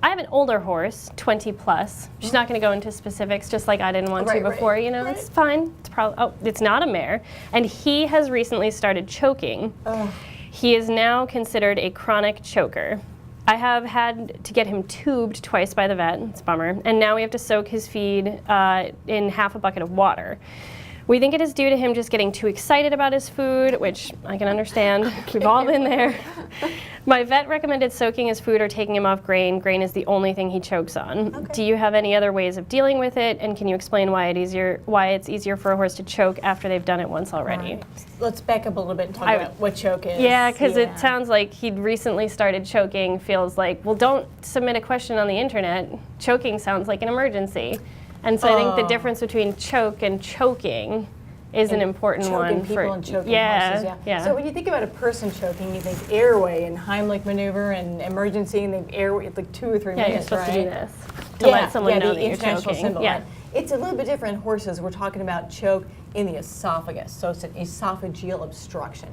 I have an older horse, 20 plus. She's not going to go into specifics, just like I didn't want to before. You know, it's fine. It's probably it's not a mare, and he has recently started choking. He is now considered a chronic choker. I have had to get him tubed twice by the vet. It's a bummer, and now we have to soak his feed in half a bucket of water. We think it is due to him just getting too excited about his food, which I can understand. We've all been there. My vet recommended soaking his food or taking him off grain. Grain is the only thing he chokes on. Do you have any other ways of dealing with it? And can you explain why it's easier for a horse to choke after they've done it once already? Let's back up a little bit and talk about what choke is. Yeah, because it sounds like he'd recently started choking. Feels like, well, don't submit a question on the internet. Choking sounds like an emergency. And so I think the difference between choke and choking is an important one. Choking people and choking horses, yeah. So when you think about a person choking, you think airway and Heimlich maneuver and emergency, and they've airway, it's like 2 or 3 minutes, you're supposed to do this to let let someone know that you're choking. Symbol, right? It's a little bit different in horses. We're talking about choke in the esophagus, so it's an esophageal obstruction.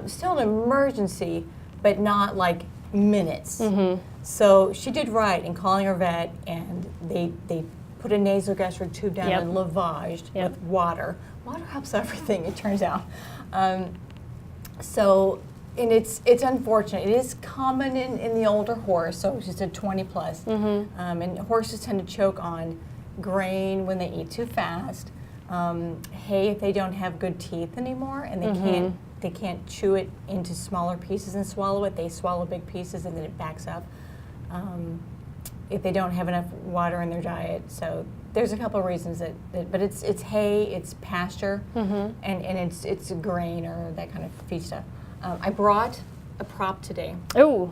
Still an emergency, but not like minutes. So she did right in calling her vet, and they put a nasogastric tube down and lavaged with water. Water helps everything, it turns out. And it's unfortunate. It is common in the older horse, so she said 20 plus. And horses tend to choke on grain when they eat too fast, hay if they don't have good teeth anymore, and they can't chew it into smaller pieces and swallow it. They swallow big pieces and then it backs up. If they don't have enough water in their diet. So there's a couple of reasons but it's hay, it's pasture, and it's grain or that kind of feed stuff. I brought a prop today. Oh,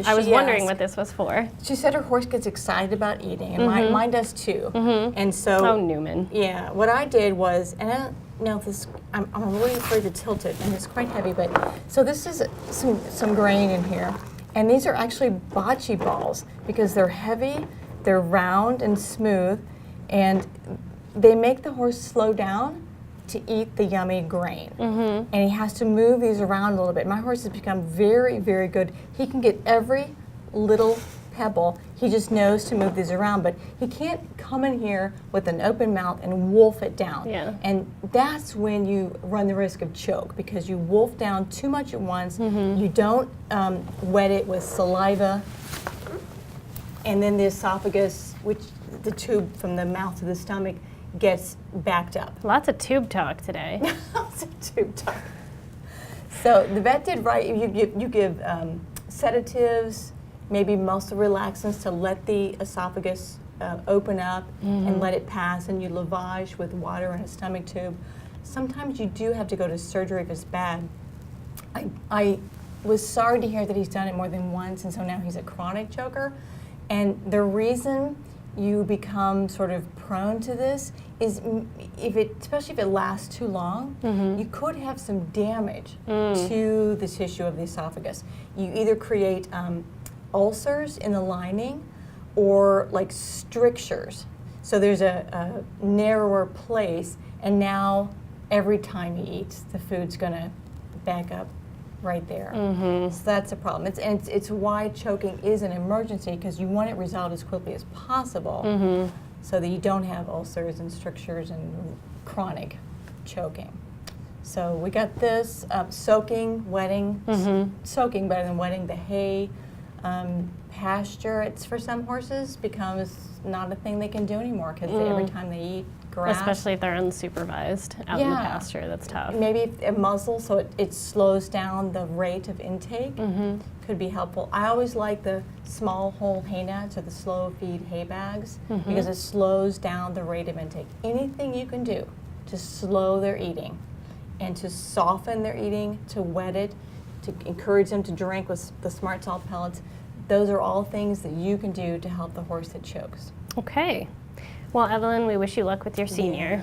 I was wondering what this was for. She said her horse gets excited about eating, and mine does too. And so, oh, Newman. Yeah, what I did was, and I don't know if this, I'm really afraid to tilt it, and it's quite heavy, but, so this is some grain in here. And these are actually bocce balls because they're heavy, they're round and smooth, and they make the horse slow down to eat the yummy grain. And he has to move these around a little bit. My horse has become very, very good. He can get every little pebble. He just knows to move these around, but he can't come in here with an open mouth and wolf it down. And that's when you run the risk of choke, because you wolf down too much at once. You don't wet it with saliva, and then the esophagus, which the tube from the mouth to the stomach, gets backed up. Lots of tube talk today. Lots of tube talk. So the vet did right. You give sedatives, maybe muscle relaxants to let the esophagus open up and let it pass, and you lavage with water in a stomach tube. Sometimes you do have to go to surgery if it's bad. I was sorry to hear that he's done it more than once, and so now he's a chronic choker. And the reason you become sort of prone to this is especially if it lasts too long, you could have some damage to the tissue of the esophagus. You either create ulcers in the lining or like strictures. So there's a narrower place, and now every time he eats, the food's gonna back up right there. So that's a problem. It's why choking is an emergency, because you want it resolved as quickly as possible so that you don't have ulcers and strictures and chronic choking. So we got this, soaking, wetting, soaking better than wetting, the hay. Pasture, it's for some horses becomes not a thing they can do anymore, because every time they eat grass. Especially if they're unsupervised out in the pasture, that's tough. Maybe a muzzle, so it slows down the rate of intake, could be helpful. I always like the small whole hay nets or the slow feed hay bags, because it slows down the rate of intake. Anything you can do to slow their eating and to soften their eating, to wet it, to encourage them to drink with the Smart Salt pellets, those are all things that you can do to help the horse that chokes. Okay. Well, Evelyn, we wish you luck with your senior.